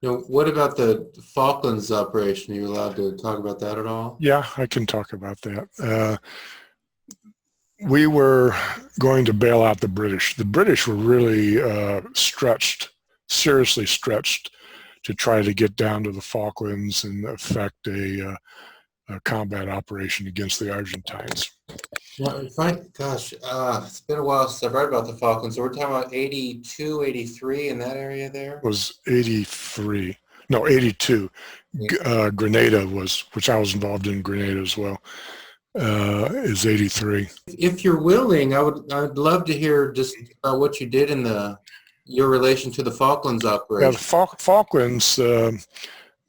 Now, what about the Falklands operation? Are you allowed to talk about that at all? Yeah, I can talk about that. We were going to bail out the British. The British were really stretched, seriously stretched, to try to get down to the Falklands and effect a combat operation against the Argentines. Now, gosh, it's been a while since I've read about the Falklands. So we're talking about 82, 83 in that area there? It was 83, no, 82. Grenada was, which I was involved in Grenada as well, is 83. If you're willing, I'd love to hear just about what you did in your relation to the Falklands Yeah, the operation. Falklands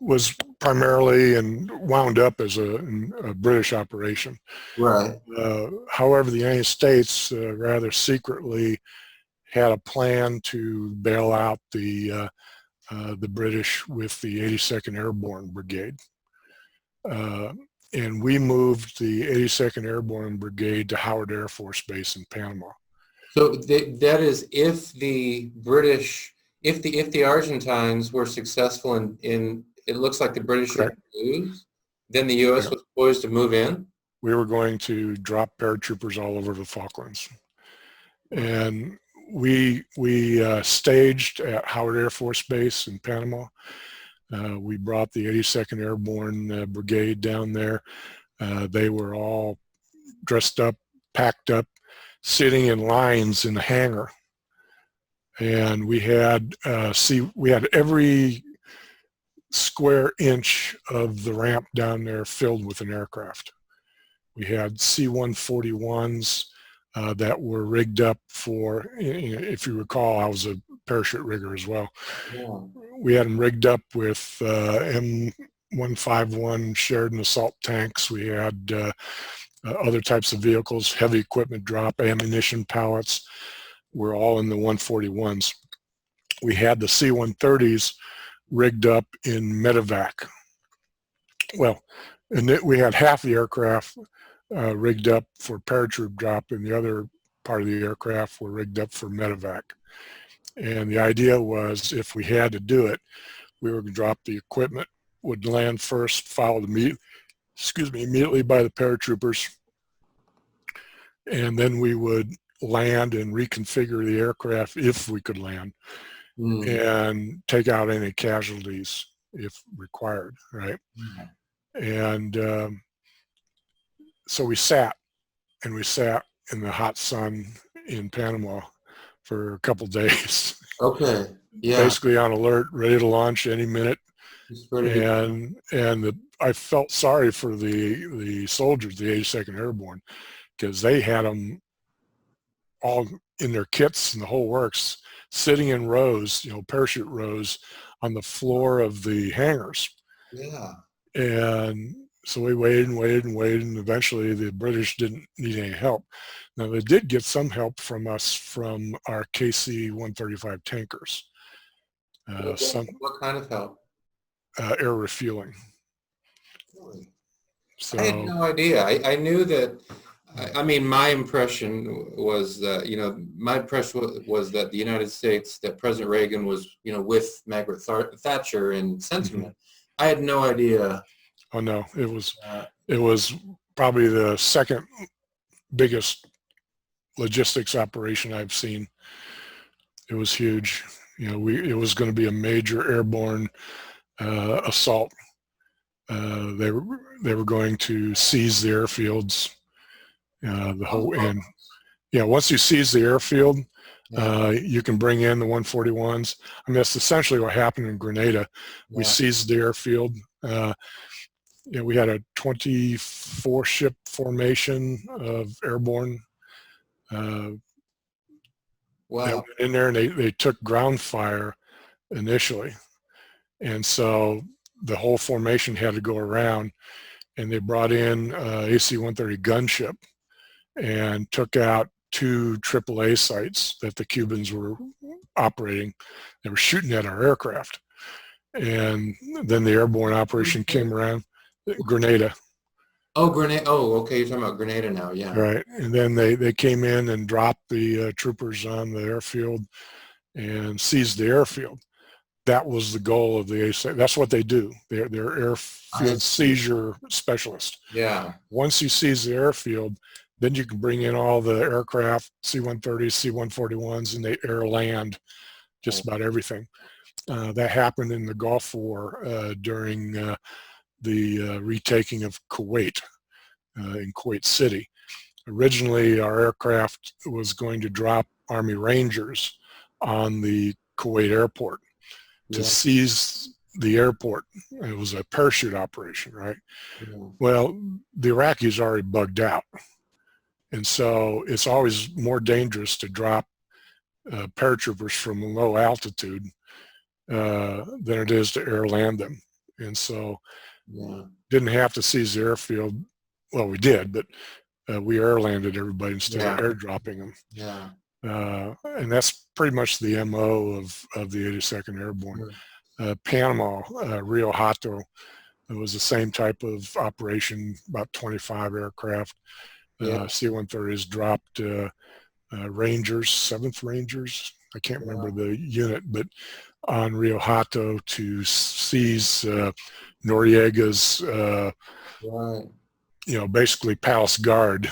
was primarily and wound up as a British operation. Right. However, the United States rather secretly had a plan to bail out the British with the 82nd Airborne Brigade. And we moved the 82nd Airborne Brigade to Howard Air Force Base in Panama. So that is if the British, if the Argentines were successful in it looks like the British would Correct. lose, then the U.S. Yeah. was poised to move in. We were going to drop paratroopers all over the Falklands. And we staged at Howard Air Force Base in Panama. We brought the 82nd Airborne Brigade down there. They were all dressed up, packed up, sitting in lines in the hangar. And we had every square inch of the ramp down there filled with an aircraft. We had C-141s that were rigged up for, if you recall, I was a parachute rigger as well. Yeah. We had them rigged up with M151 Sheridan assault tanks. We had other types of vehicles, heavy equipment drop, ammunition pallets were all in the 141s. We had the C-130s rigged up in medevac. Well, and we had half the aircraft rigged up for paratroop drop, and the other part of the aircraft were rigged up for medevac. And the idea was, if we had to do it, we were going to drop the equipment, would land first, followed immediately by the paratroopers, and then we would land and reconfigure the aircraft if we could land, and take out any casualties if required, right? And so we sat in the hot sun in Panama for a couple days. Okay. Yeah. Basically on alert, ready to launch any minute. And I felt sorry for the soldiers, the 82nd Airborne, because they had them all in their kits and the whole works, sitting in rows, parachute rows on the floor of the hangars. Yeah. And so we waited and waited and waited, and eventually the British didn't need any help. Now, they did get some help from us from our KC-135 tankers. What kind of help? Air refueling. Really? So, I had no idea. I knew that. I mean, my impression was that, was that the United States, that President Reagan was, with Margaret Thatcher in sentiment. Mm-hmm. I had no idea. Oh no, it was probably the second biggest logistics operation I've seen. It was huge. It was going to be a major airborne assault. They were going to seize the airfields. Once you seize the airfield, you can bring in the 141s. I mean, that's essentially what happened in Grenada. We seized the airfield. We had a 24 ship formation of airborne. Wow. In there, and they took ground fire initially. And so the whole formation had to go around, and they brought in AC-130 gunship and took out 2 AAA sites that the Cubans were operating. They were shooting at our aircraft. And then the airborne operation came around. Grenada. Oh, Grenada. Oh, okay. You're talking about Grenada now. Yeah. Right. And then they came in and dropped the troopers on the airfield and seized the airfield. that was the goal of the 82nd. That's what they do. They're airfield seizure specialists. Yeah. Once you seize the airfield, then you can bring in all the aircraft, C-130s, C-141s, and they air land just about everything. That happened in the Gulf War during the retaking of Kuwait in Kuwait City. Originally, our aircraft was going to drop Army Rangers on the Kuwait airport to seize the airport. It was a parachute operation, right? Yeah. Well, the Iraqis already bugged out. And so it's always more dangerous to drop paratroopers from low altitude than it is to air land them. And so didn't have to seize the airfield. Well, we did, but we air landed everybody instead of airdropping them. Yeah. And that's pretty much the MO of the 82nd Airborne. Panama, Rio Hato, it was the same type of operation, about 25 aircraft. C-130s dropped Rangers, 7th Rangers, I can't remember the unit, but on Rio Hato to seize Noriega's, basically Palace Guard.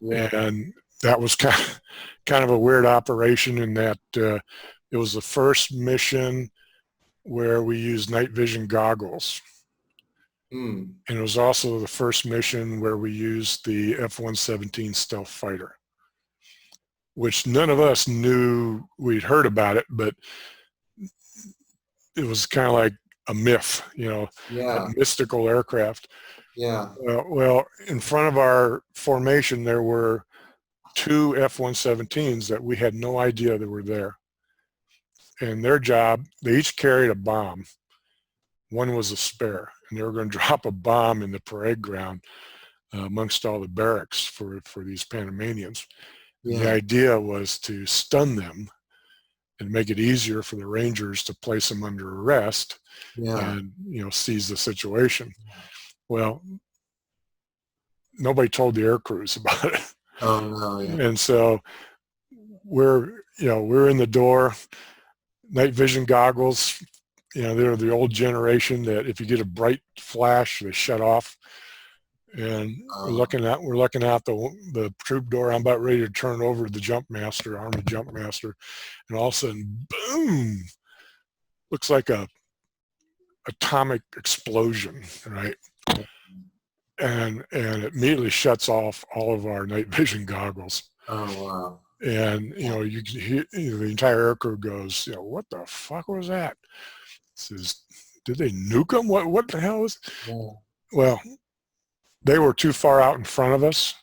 And that was kind of a weird operation in that it was the first mission where we used night vision goggles. And it was also the first mission where we used the F-117 stealth fighter, which none of us knew. We'd heard about it, but it was kind of like a myth, a mystical aircraft. Well, in front of our formation, there were 2 F-117s that we had no idea that were there. And their job, they each carried a bomb. One was a spare, and they were going to drop a bomb in the parade ground amongst all the barracks for these Panamanians. The idea was to stun them and make it easier for the Rangers to place them under arrest and, seize the situation. Well, nobody told the air crews about it. Oh no! And so we're in the door, night vision goggles. They're the old generation that if you get a bright flash, they shut off. And we're looking out the troop door. I'm about ready to turn over to the jump master, Army jump master, and all of a sudden, boom! Looks like a atomic explosion, right? And it immediately shuts off all of our night vision goggles. Oh wow! And you can hear the entire aircrew goes, what the fuck was that? Says, did they nuke them? What the hell was? Well, they were too far out in front of us,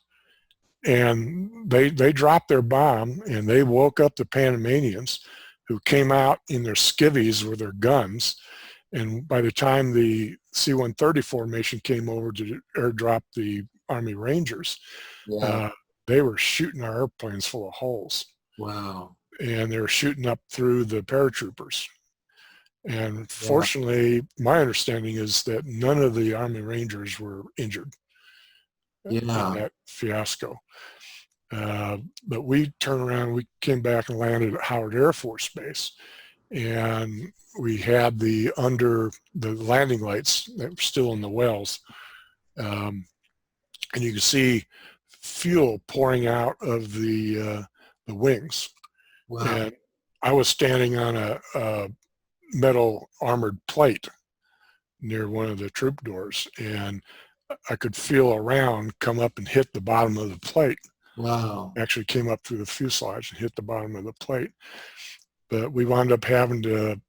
and they dropped their bomb, and they woke up the Panamanians, who came out in their skivvies with their guns. And by the time the C-130 formation came over to airdrop the Army Rangers, they were shooting our airplanes full of holes. Wow. And they were shooting up through the paratroopers. And fortunately, my understanding is that none of the Army Rangers were injured in that fiasco. But we turned around, we came back and landed at Howard Air Force Base. And we had the landing lights that were still in the wells. And you could see fuel pouring out of the wings. Wow. And I was standing on a metal armored plate near one of the troop doors, and I could feel a round come up and hit the bottom of the plate. Wow. Actually came up through the fuselage and hit the bottom of the plate. But we wound up having to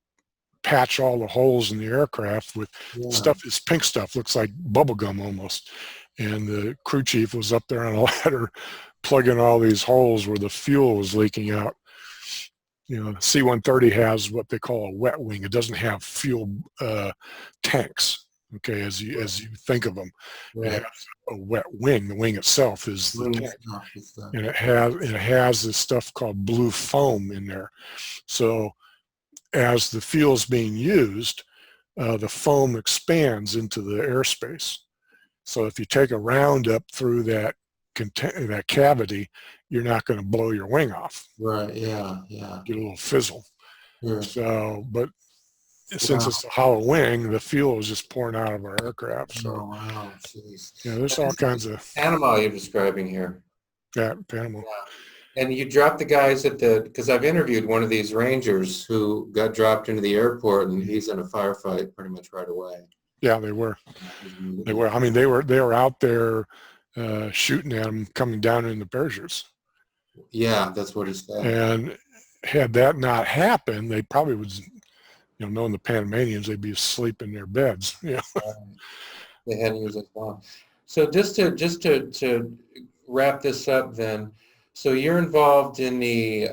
patch all the holes in the aircraft with stuff. This pink stuff looks like bubble gum almost. And the crew chief was up there on a ladder plugging all these holes where the fuel was leaking out. C-130 has what they call a wet wing. It doesn't have fuel tanks, okay, as you think of them. It has a wet wing. The wing itself is the tank. And it has this stuff called blue foam in there. So as the fuel is being used, the foam expands into the airspace. So if you take a round up through that cavity, you're not going to blow your wing off. Right. Yeah. Get a little fizzle. So, but since it's a hollow wing, the fuel was just pouring out of our aircraft. So, Oh, wow. Jeez. there's all kinds of Panama you're describing here. Panama. Yeah. And you dropped the guys because I've interviewed one of these Rangers who got dropped into the airport, and he's in a firefight pretty much right away. Yeah, they were. They were. I mean, they were out there shooting at them coming down in the parachutes. Yeah, that's what he said. And had that not happened, they probably would, knowing the Panamanians, they'd be asleep in their beds. Yeah. They hadn't used it long. So just to wrap this up, then, so you're involved in the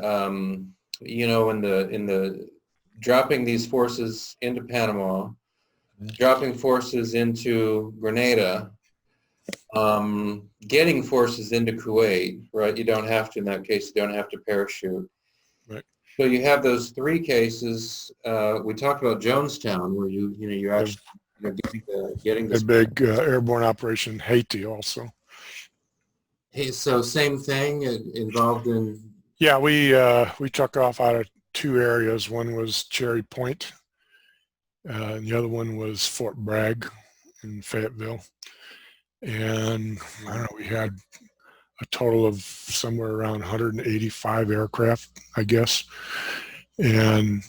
in the dropping these forces into Panama, dropping forces into Grenada, getting forces into Kuwait, right? You don't have to, in that case, you don't have to parachute. Right. So you have those three cases. We talked about Jonestown, where you actually getting A this big airborne operation in Haiti also. Hey, so same thing involved in. Yeah, we took off out of two areas. One was Cherry Point, and the other one was Fort Bragg in Fayetteville. And I don't know, we had a total of somewhere around 185 aircraft, I guess. And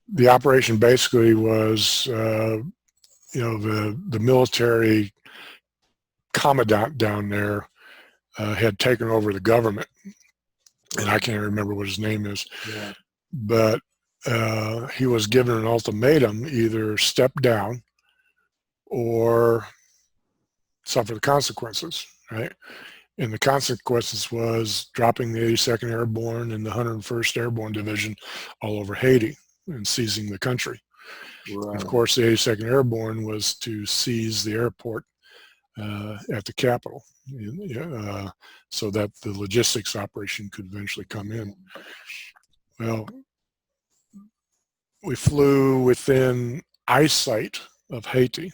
the operation basically was, the military commandant down there had taken over the government, and I can't remember what his name is, but he was given an ultimatum: either step down or suffer the consequences, right? And the consequences was dropping the 82nd Airborne and the 101st Airborne Division all over Haiti and seizing the country. Right. Of course, the 82nd Airborne was to seize the airport at the capital, so that the logistics operation could eventually come in. Well, we flew within eyesight of Haiti,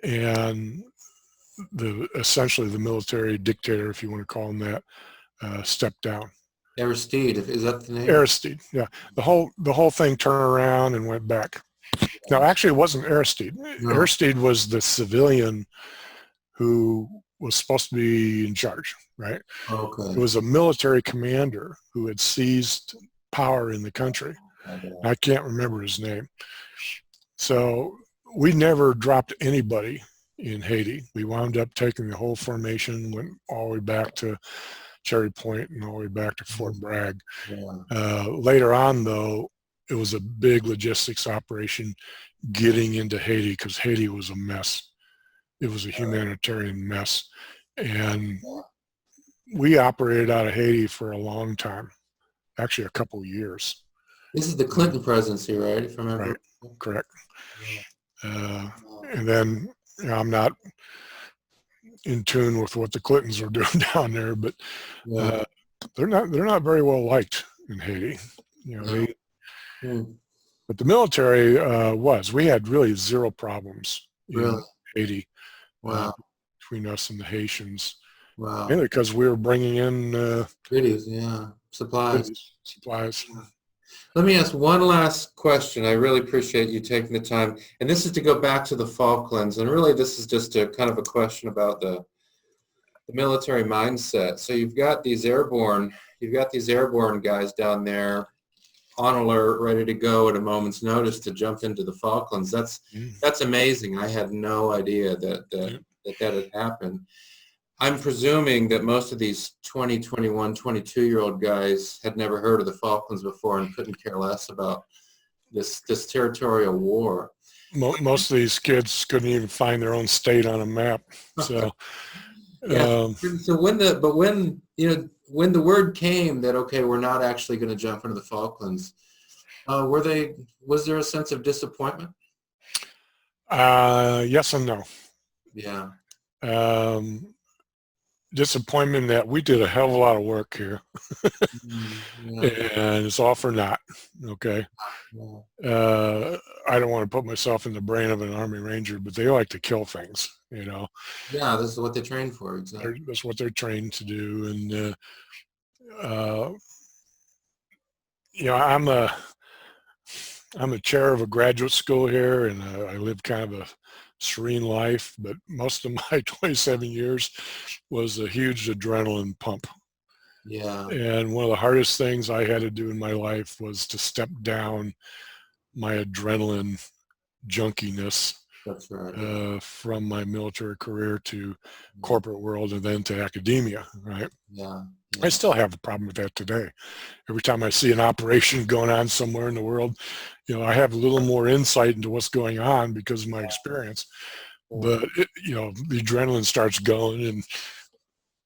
and essentially the military dictator, if you want to call him that, stepped down. Aristide, is that the name? Aristide, yeah. The whole thing turned around and went back. Now, actually, it wasn't Aristide. No. Aristide was the civilian who was supposed to be in charge, right? Okay. It was a military commander who had seized power in the country. I can't remember his name. So we never dropped anybody in Haiti. We wound up taking the whole formation, went all the way back to Cherry Point and all the way back to Fort Bragg. Yeah. Later on, though, it was a big logistics operation getting into Haiti, because Haiti was a mess. It was a humanitarian mess. And we operated out of Haiti for a long time, actually a couple of years. This is the Clinton presidency, right? If I remember. Right, correct. And then, I'm not in tune with what the Clintons are doing down there, but they're not very well liked in Haiti. But the military was. We had really zero problems in Haiti. Wow. Between us and the Haitians. Wow. Mainly because we were bringing in supplies. Supplies. Yeah. Let me ask one last question. I really appreciate you taking the time. And this is to go back to the Falklands. And really, this is just a kind of a question about the military mindset. So you've got these airborne guys down there on alert, ready to go at a moment's notice to jump into the Falklands. That's amazing. I had no idea that had happened. I'm presuming that most of these 20, 21, 22-year-old guys had never heard of the Falklands before and couldn't care less about this territorial war. Most of these kids couldn't even find their own state on a map. So, so when the word came that, okay, we're not actually going to jump into the Falklands, was there a sense of disappointment? Yes and no. Yeah. Disappointment that we did a hell of a lot of work here. And it's all for naught. Okay. I don't want to put myself in the brain of an Army Ranger, but they like to kill things, Yeah, this is what they train for. Exactly. That's what they're trained to do. And, I'm a chair of a graduate school here, and I live kind of a serene life, but most of my 27 years was a huge adrenaline pump. Yeah, And one of the hardest things I had to do in my life was to step down my adrenaline junkiness that's right. from my military career to corporate world and then to academia, right? Yeah, I yeah, still have a problem with that today. Every time I see an operation going on somewhere in the world, I have a little more insight into what's going on because of my experience. yeah, But the adrenaline starts going,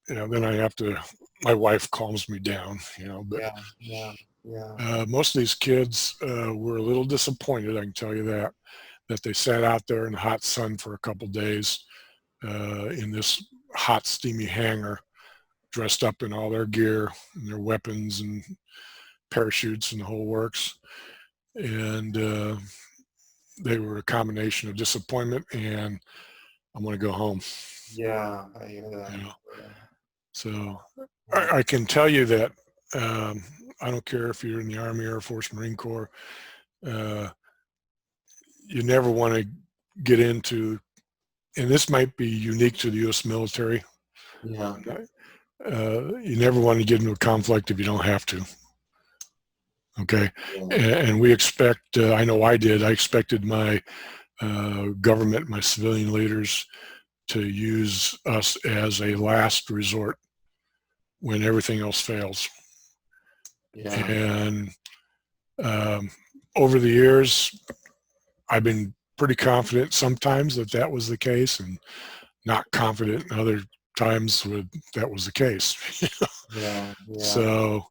and then I have to. My wife calms me down, But yeah, yeah, yeah, most of these kids were a little disappointed. I can tell you that they sat out there in the hot sun for a couple days in this hot, steamy hangar, dressed up in all their gear and their weapons and parachutes and the whole works. And they were a combination of disappointment and I want to go home. yeah. I hear that. You know, Yeah, so yeah, I can tell you that I don't care if you're in the Army, Air Force, Marine Corps. Uh, you never want to get into, and this might be unique to the U.S. military. yeah, You never want to get into a conflict if you don't have to. Okay, yeah, and we expect. I know I did. I expected my government, my civilian leaders, to use us as a last resort when everything else fails. yeah, And um, over the years, I've been pretty confident sometimes that was the case, and not confident in other times that was the case. yeah, yeah, So,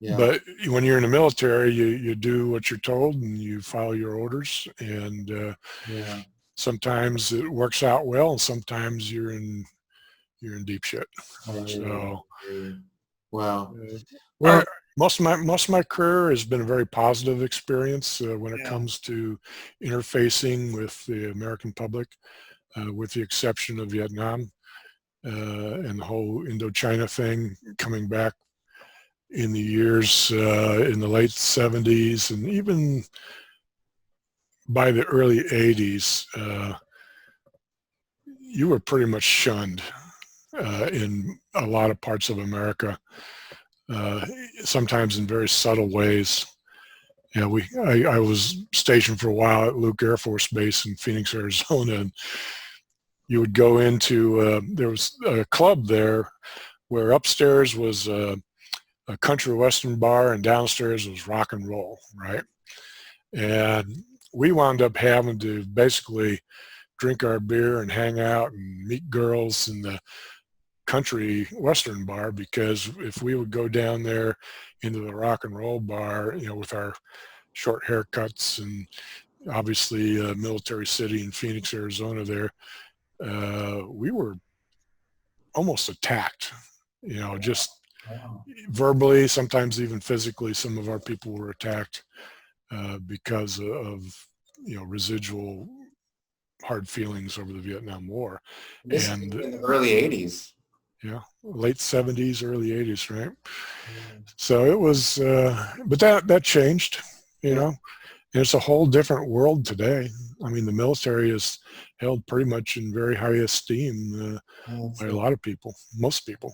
yeah, but when you're in the military, you do what you're told and you follow your orders, and yeah. sometimes it works out well, and sometimes you're in deep shit. I hear you. So I hear you. Wow. uh, Well, I, most of my career has been a very positive experience when it yeah, comes to interfacing with the American public, with the exception of Vietnam and the whole Indochina thing coming back in the years in the late 70s and even by the early 80s. You were pretty much shunned in a lot of parts of America, uh, sometimes in very subtle ways. Yeah, I was stationed for a while at Luke Air Force Base in Phoenix, Arizona, and you would go into there was a club there where upstairs was a country western bar and downstairs was rock and roll, right? And we wound up having to basically drink our beer and hang out and meet girls in the country western bar, because if we would go down there into the rock and roll bar, with our short haircuts and obviously military city in Phoenix, Arizona there, we were almost attacked, just wow. verbally, sometimes even physically. Some of our people were attacked because of residual hard feelings over the Vietnam War. This is And in the early 80s. yeah, late 70s, early 80s, right? Yeah, So it was, but that changed, you yeah, know. And it's a whole different world today. I mean, the military is held pretty much in very high esteem by a yeah. lot of people, most people.